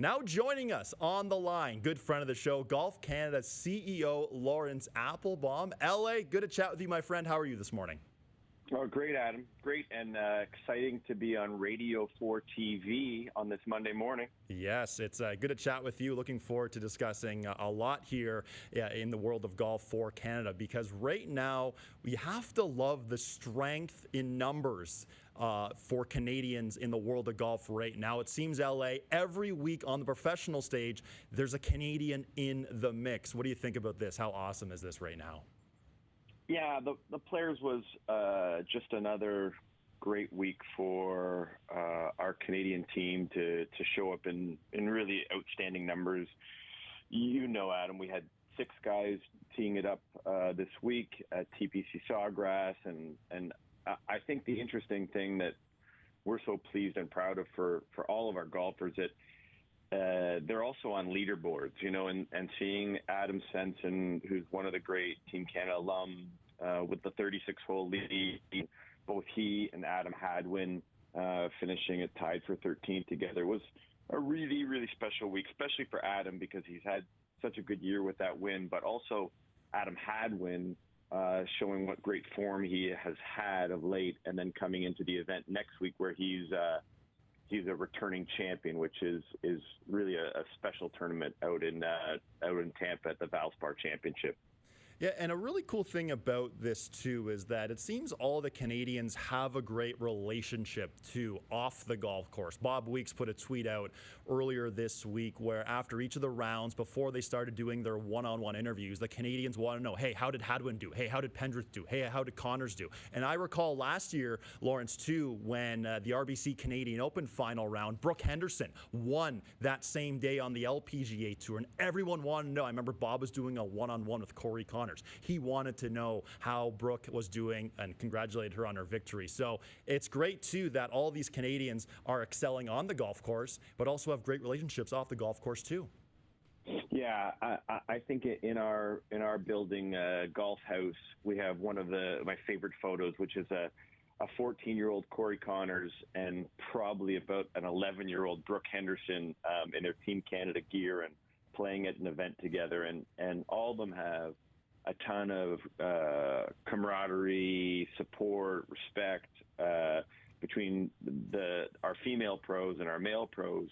Now joining us on the line, good friend of the show, Golf Canada CEO Laurence Applebaum. LA, good to chat with you, my friend. How are you this morning? Oh, great, Adam. Great and exciting to be on Radio 4 TV on this Monday morning. Yes, it's good to chat with you. Looking forward to discussing a lot here in the world of golf for Canada, because right now we have to love the strength in numbers for Canadians in the world of golf right now. It seems, LA, every week on the professional stage, there's a Canadian in the mix. What do you think about this? How awesome is this right now? Yeah, the Players was just another great week for our Canadian team to show up in really outstanding numbers. You know, Adam, we had 6 guys teeing it up this week at TPC Sawgrass, and I think the interesting thing that we're so pleased and proud of for all of our golfers that they're also on leaderboards, you know, and seeing Adam Scully, who's one of the great Team Canada alum, with the 36-hole lead, both he and Adam Hadwin finishing it tied for 13th together was a really, really special week, especially for Adam because he's had such a good year with that win, but also Adam Hadwin showing what great form he has had of late, and then coming into the event next week where he's a returning champion, which is really a special tournament out in Tampa at the Valspar Championship. Yeah, and a really cool thing about this, too, is that it seems all the Canadians have a great relationship, too, off the golf course. Bob Weeks put a tweet out earlier this week where after each of the rounds, before they started doing their one-on-one interviews, the Canadians want to know, hey, how did Hadwin do? Hey, how did Pendrith do? Hey, how did Connors do? And I recall last year, Laurence, too, when the RBC Canadian Open final round, Brooke Henderson won that same day on the LPGA Tour, and everyone wanted to know. I remember Bob was doing a one-on-one with Corey Connors. He wanted to know how Brooke was doing and congratulated her on her victory. So it's great, too, that all these Canadians are excelling on the golf course, but also have great relationships off the golf course, too. Yeah, I think in our building golf house, we have one of my favorite photos, which is a 14-year-old Corey Connors and probably about an 11-year-old Brooke Henderson in their Team Canada gear and playing at an event together. And all of them have a ton of camaraderie, support, respect between our female pros and our male pros.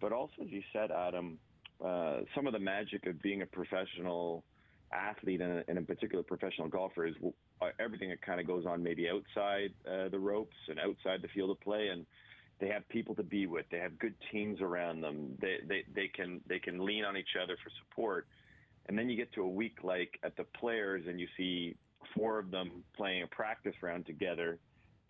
But also, as you said, Adam, some of the magic of being a professional athlete and in particular professional golfer is everything that kind of goes on maybe outside the ropes and outside the field of play, and they have people to be with. They have good teams around them. They can lean on each other for support. And then you get to a week like at the Players and you see 4 of them playing a practice round together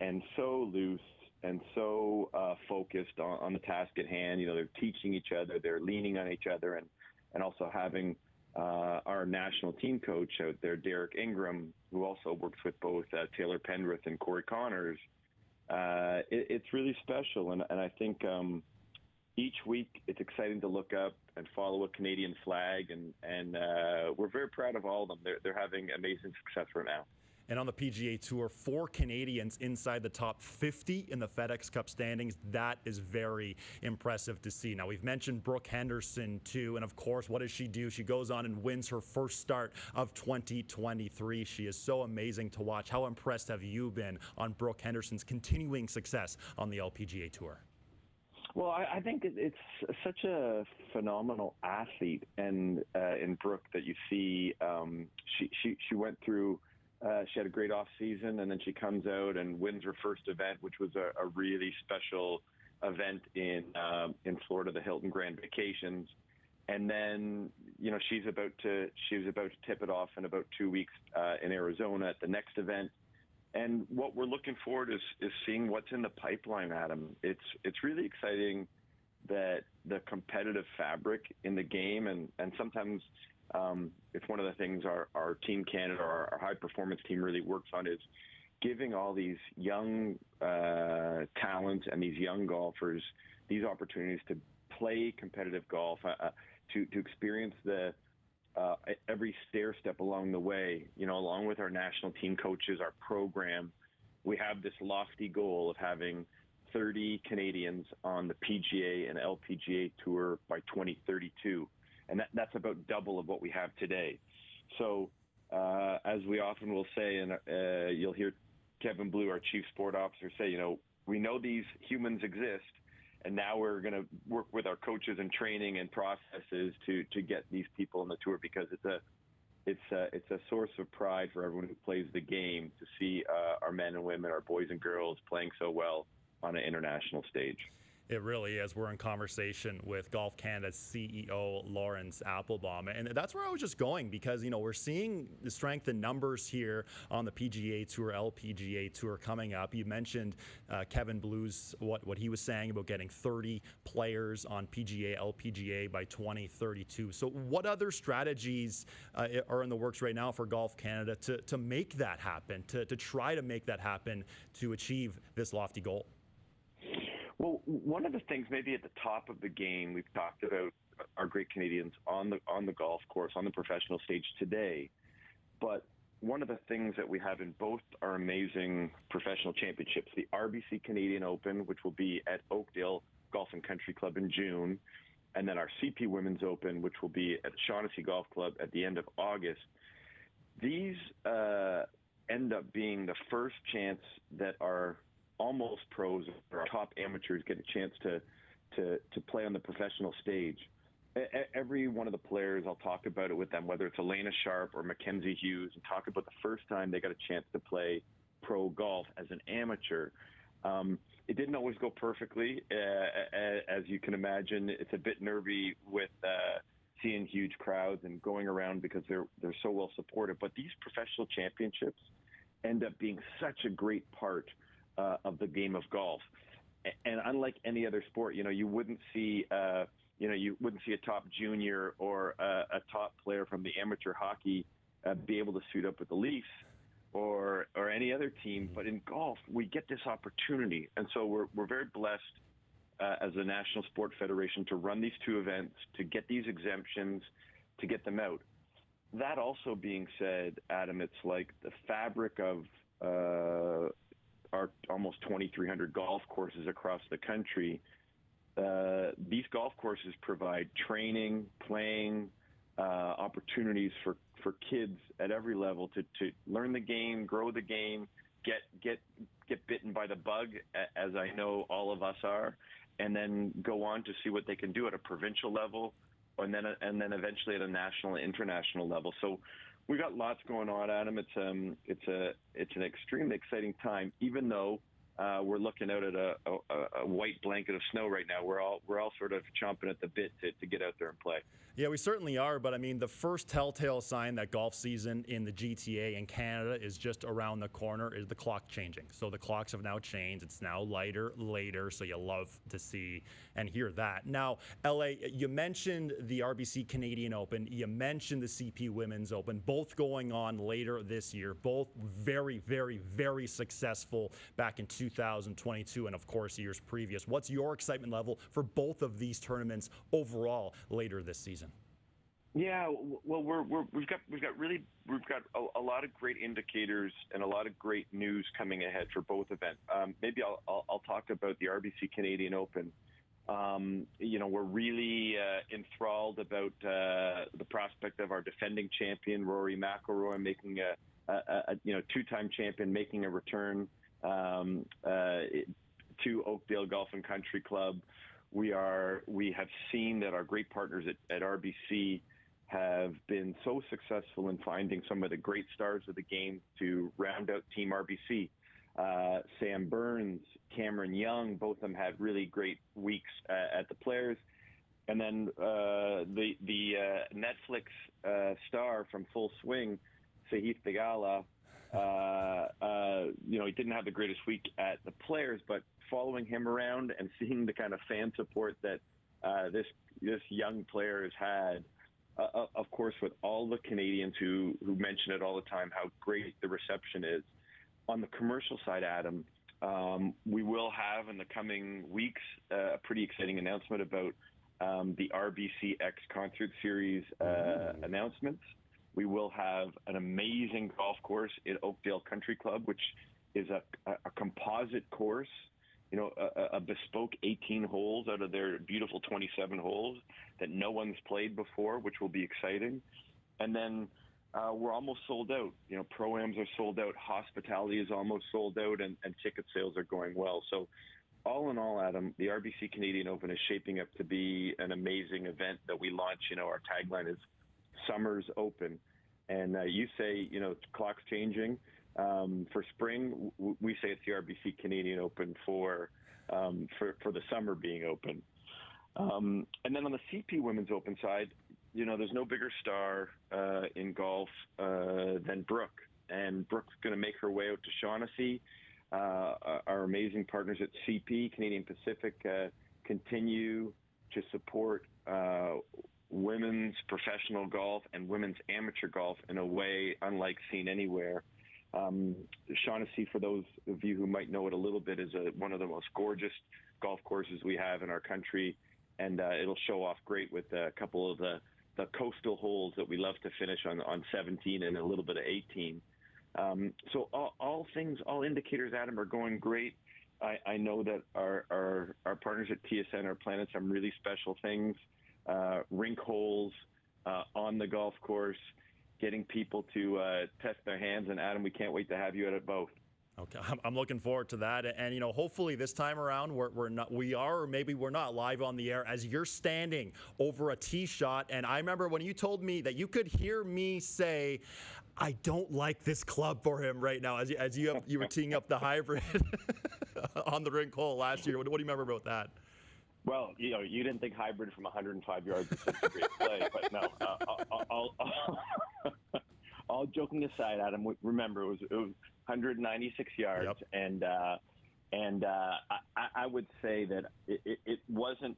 and so loose and so focused on the task at hand. You know, they're teaching each other, they're leaning on each other, and also having our national team coach out there, Derek Ingram, who also works with both Taylor Pendrith and Corey Connors. It's really special. And I think each week it's exciting to look up and follow a Canadian flag, and we're very proud of all of them. They're having amazing success right now. And on the PGA Tour, 4 Canadians inside the top 50 in the FedEx Cup standings. That is very impressive to see. Now, we've mentioned Brooke Henderson, too. And, of course, what does she do? She goes on and wins her first start of 2023. She is so amazing to watch. How impressed have you been on Brooke Henderson's continuing success on the LPGA Tour? Well, I think it's such a phenomenal athlete, and in Brooke that you see, she went through. She had a great off season, and then she comes out and wins her first event, which was a really special event in Florida, the Hilton Grand Vacations. And then, you know, she was about to tip it off in about 2 weeks in Arizona at the next event. And what we're looking forward is seeing what's in the pipeline, Adam. It's really exciting that the competitive fabric in the game, and sometimes it's one of the things our Team Canada, our high performance team really works on, is giving all these young talents and these young golfers these opportunities to play competitive golf, to experience the every stair step along the way. You know, along with our national team coaches, our program, we have this lofty goal of having 30 Canadians on the PGA and LPGA tour by 2032, and that's about double of what we have today. So, as we often will say, and you'll hear Kevin Blue, our chief sport officer, say, we know these humans exist, and now we're going to work with our coaches and training and processes to get these people on the tour, because it's a source of pride for everyone who plays the game to see our men and women, our boys and girls playing so well on an international stage. It really is. We're in conversation with Golf Canada's CEO Laurence Applebaum, and that's where I was just going, because we're seeing the strength in numbers here on the PGA Tour, LPGA Tour coming up. You mentioned Kevin Blue's what he was saying about getting 30 players on PGA, LPGA by 2032. So, what other strategies are in the works right now for Golf Canada to make that happen, to try to make that happen, to achieve this lofty goal? Well, one of the things maybe at the top of the game, we've talked about our great Canadians on the golf course, on the professional stage today. But one of the things that we have in both our amazing professional championships, the RBC Canadian Open, which will be at Oakdale Golf and Country Club in June, and then our CP Women's Open, which will be at Shaughnessy Golf Club at the end of August. These end up being the first chance that our almost pros or our top amateurs get a chance to play on the professional stage. Every one of the players, I'll talk about it with them, whether it's Elena Sharp or Mackenzie Hughes, and talk about the first time they got a chance to play pro golf as an amateur. It didn't always go perfectly, as you can imagine. It's a bit nervy with seeing huge crowds and going around because they're so well supported. But these professional championships end up being such a great part of the game of golf, and unlike any other sport, you wouldn't see a top junior or a top player from the amateur hockey be able to suit up with the Leafs or any other team. But in golf, we get this opportunity, and so we're very blessed as a National Sport Federation to run these two events, to get these exemptions, to get them out. That also being said, Adam, it's like the fabric of our almost 2,300 golf courses across the country. These golf courses provide training, playing, opportunities for kids at every level to learn the game, grow the game, get bitten by the bug, as I know all of us are, and then go on to see what they can do at a provincial level, and then eventually at a national and international level. So we got lots going on, Adam. It's an extremely exciting time, even though we're looking out at a white blanket of snow right now. We're all sort of chomping at the bit to get out there and play. Yeah, we certainly are. But I mean, the first telltale sign that golf season in the GTA in Canada is just around the corner is the clock changing. So the clocks have now changed. It's now lighter, later. So you love to see and hear that. Now, LA, you mentioned the RBC Canadian Open. You mentioned the CP Women's Open, both going on later this year, both very, very, very successful back in 2022 and, of course, years previous. What's your excitement level for both of these tournaments overall later this season? Yeah, well, we've got a lot of great indicators and a lot of great news coming ahead for both events. Maybe I'll talk about the RBC Canadian Open. We're really enthralled about the prospect of our defending champion Rory McIlroy making a two-time champion making a return to Oakdale Golf and Country Club. We have seen that our great partners at RBC have been so successful in finding some of the great stars of the game to round out Team RBC. Sam Burns, Cameron Young, both of them had really great weeks at the Players. And then the Netflix star from Full Swing, Sahith Theegala, he didn't have the greatest week at the Players, but following him around and seeing the kind of fan support that this young player has had, of course, with all the Canadians who mention it all the time, how great the reception is. On the commercial side, Adam, we will have in the coming weeks a pretty exciting announcement about the RBC X Concert Series announcements. We will have an amazing golf course at Oakdale Country Club, which is a composite course a bespoke 18 holes out of their beautiful 27 holes that no one's played before, which will be exciting. And then we're almost sold out. Pro-Ams are sold out. Hospitality is almost sold out, and ticket sales are going well. So all in all, Adam, the RBC Canadian Open is shaping up to be an amazing event that we launch. Our tagline is Summer's Open. And you say, clock's changing. For spring, we say it's the RBC Canadian Open for the summer being open. And then on the CP Women's Open side, there's no bigger star in golf than Brooke. And Brooke's going to make her way out to Shaughnessy. Our amazing partners at CP, Canadian Pacific, continue to support women's professional golf and women's amateur golf in a way unlike seen anywhere. Shaughnessy, for those of you who might know it a little bit, is one of the most gorgeous golf courses we have in our country, and it'll show off great with a couple of the coastal holes that we love to finish on 17 and a little bit of 18. So all indicators, Adam, are going great. I know that our partners at TSN are planning some really special things, rink holes on the golf course, getting people to test their hands. And Adam, we can't wait to have you at both. Okay, I'm looking forward to that, and hopefully this time around we are, or maybe we're not live on the air as you're standing over a tee shot. And I remember when you told me that you could hear me say, "I don't like this club for him right now," as you were teeing up the hybrid on the rink hole last year. What do you remember about that? Well, you didn't think hybrid from 105 yards is such a great play, but no. All joking aside, Adam, remember it was 196 yards, yep. and I would say that it wasn't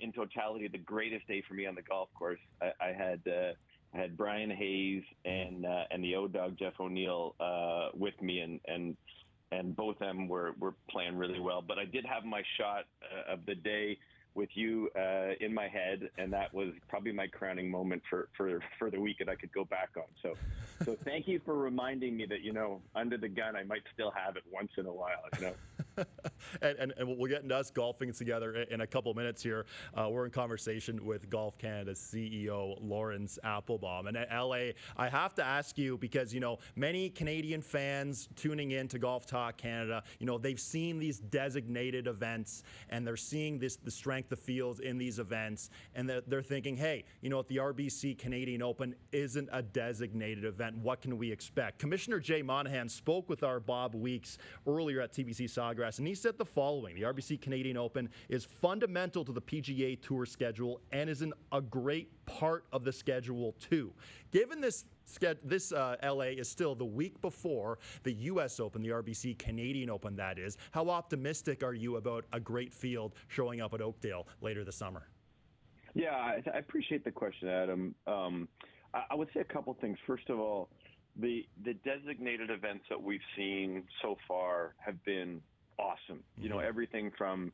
in totality the greatest day for me on the golf course. I had Brian Hayes and the O-Dog Jeff O'Neill with me, and both of them were playing really well. But I did have my shot of the day with you in my head, and that was probably my crowning moment for the week that I could go back on. So thank you for reminding me that, under the gun, I might still have it once in a while, and we'll get into us golfing together in a couple minutes here. We're in conversation with Golf Canada CEO Laurence Applebaum. And at LA, I have to ask you, because, many Canadian fans tuning in to Golf Talk Canada, they've seen these designated events, and they're seeing the strength of fields in these events, and they're thinking, hey, the RBC Canadian Open isn't a designated event. What can we expect? Commissioner Jay Monahan spoke with our Bob Weeks earlier at TBC Sawgrass, and he said the following: the RBC Canadian Open is fundamental to the PGA Tour schedule and is a great part of the schedule too. Given this LA is still the week before the U.S. Open, the RBC Canadian Open, that is, how optimistic are you about a great field showing up at Oakdale later this summer? Yeah, I appreciate the question, Adam. I would say a couple things. First of all, the designated events that we've seen so far have been awesome. Mm-hmm. Everything from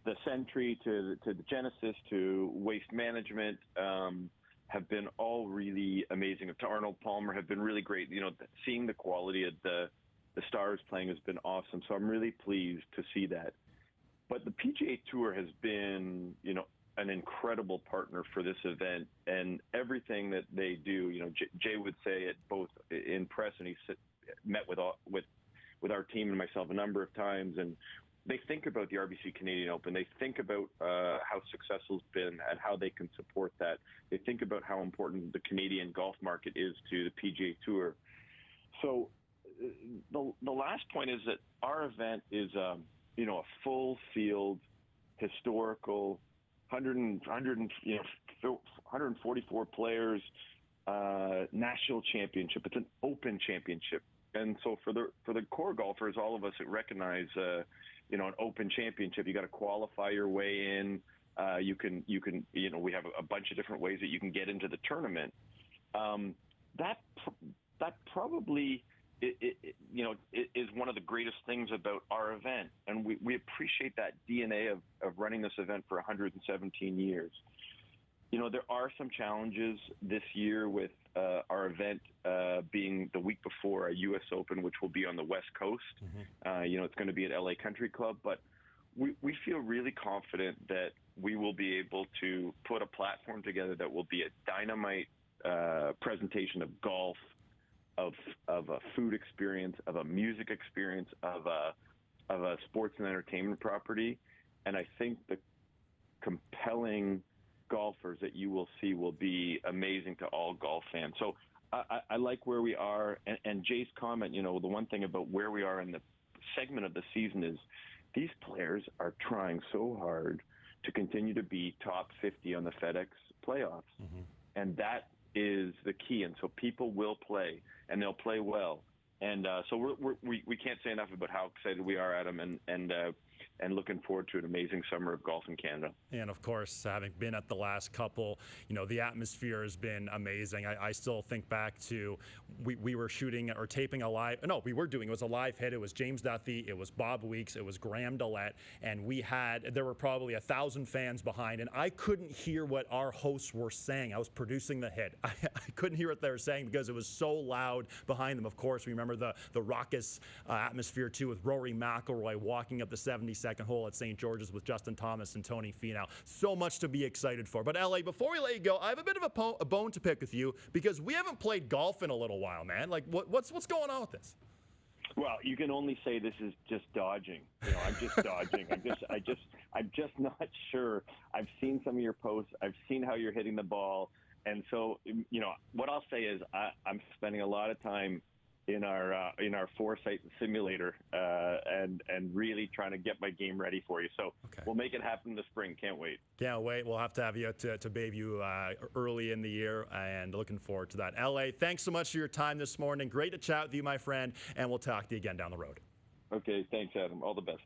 the Sentry to the Genesis to Waste Management have been all really amazing. To Arnold Palmer have been really great. Seeing the quality of the stars playing has been awesome. So I'm really pleased to see that. But the PGA Tour has been, an incredible partner for this event, and everything that they do. Jay would say it both in press, and he met with our team and myself a number of times, and they think about the RBC Canadian Open. They think about how successful it's been and how they can support that. They think about how important the Canadian golf market is to the PGA Tour. So the last point is that our event is a full field, historical, 144 players, national championship. It's an open championship. And so for the core golfers, all of us that recognize, an open championship, you got to qualify your way in. We have a bunch of different ways that you can get into the tournament. That probably, is one of the greatest things about our event. And we appreciate that DNA of running this event for 117 years. There are some challenges this year with our event being the week before a U.S. Open, which will be on the West Coast. It's going to be at LA Country Club, but we feel really confident that we will be able to put a platform together that will be a dynamite presentation of golf, of a food experience, of a music experience, of a sports and entertainment property. And I think the compelling golfers that you will see will be amazing to all golf fans. So I like where we are. And Jay's comment, the one thing about where we are in the segment of the season is these players are trying so hard to continue to be top 50 on the FedEx playoffs. And that is the key. And so people will play, and they'll play well. And so we can't say enough about how excited we are, Adam, and looking forward to an amazing summer of golf in Canada. And of course, having been at the last couple, the atmosphere has been amazing. I still think back to we were shooting or taping a live. No, we were doing. It was a live hit. It was James Duthie. It was Bob Weeks. It was Graham Dillette, and there were probably 1,000 fans behind, and I couldn't hear what our hosts were saying. I was producing the hit. I couldn't hear what they were saying because it was so loud behind them. Of course, we remember the raucous atmosphere too with Rory McIlroy walking up the 72nd hole at St. George's with Justin Thomas and Tony Finau. So much to be excited for. But LA, before we let you go, I have a bit of a bone to pick with you because we haven't played golf in a little while, man. Like, what's going on with this? Well, you can only say this is just dodging. I'm just dodging. I'm just not sure. I've seen some of your posts. I've seen how you're hitting the ball, and so what I'll say is I'm spending a lot of time in our Foresight simulator and really trying to get my game ready for you. So We'll make it happen in the spring. Can't wait. Can't wait. We'll have to have you to babe you early in the year, and looking forward to that. LA, thanks so much for your time this morning. Great to chat with you, my friend, and we'll talk to you again down the road. Okay, thanks, Adam. All the best.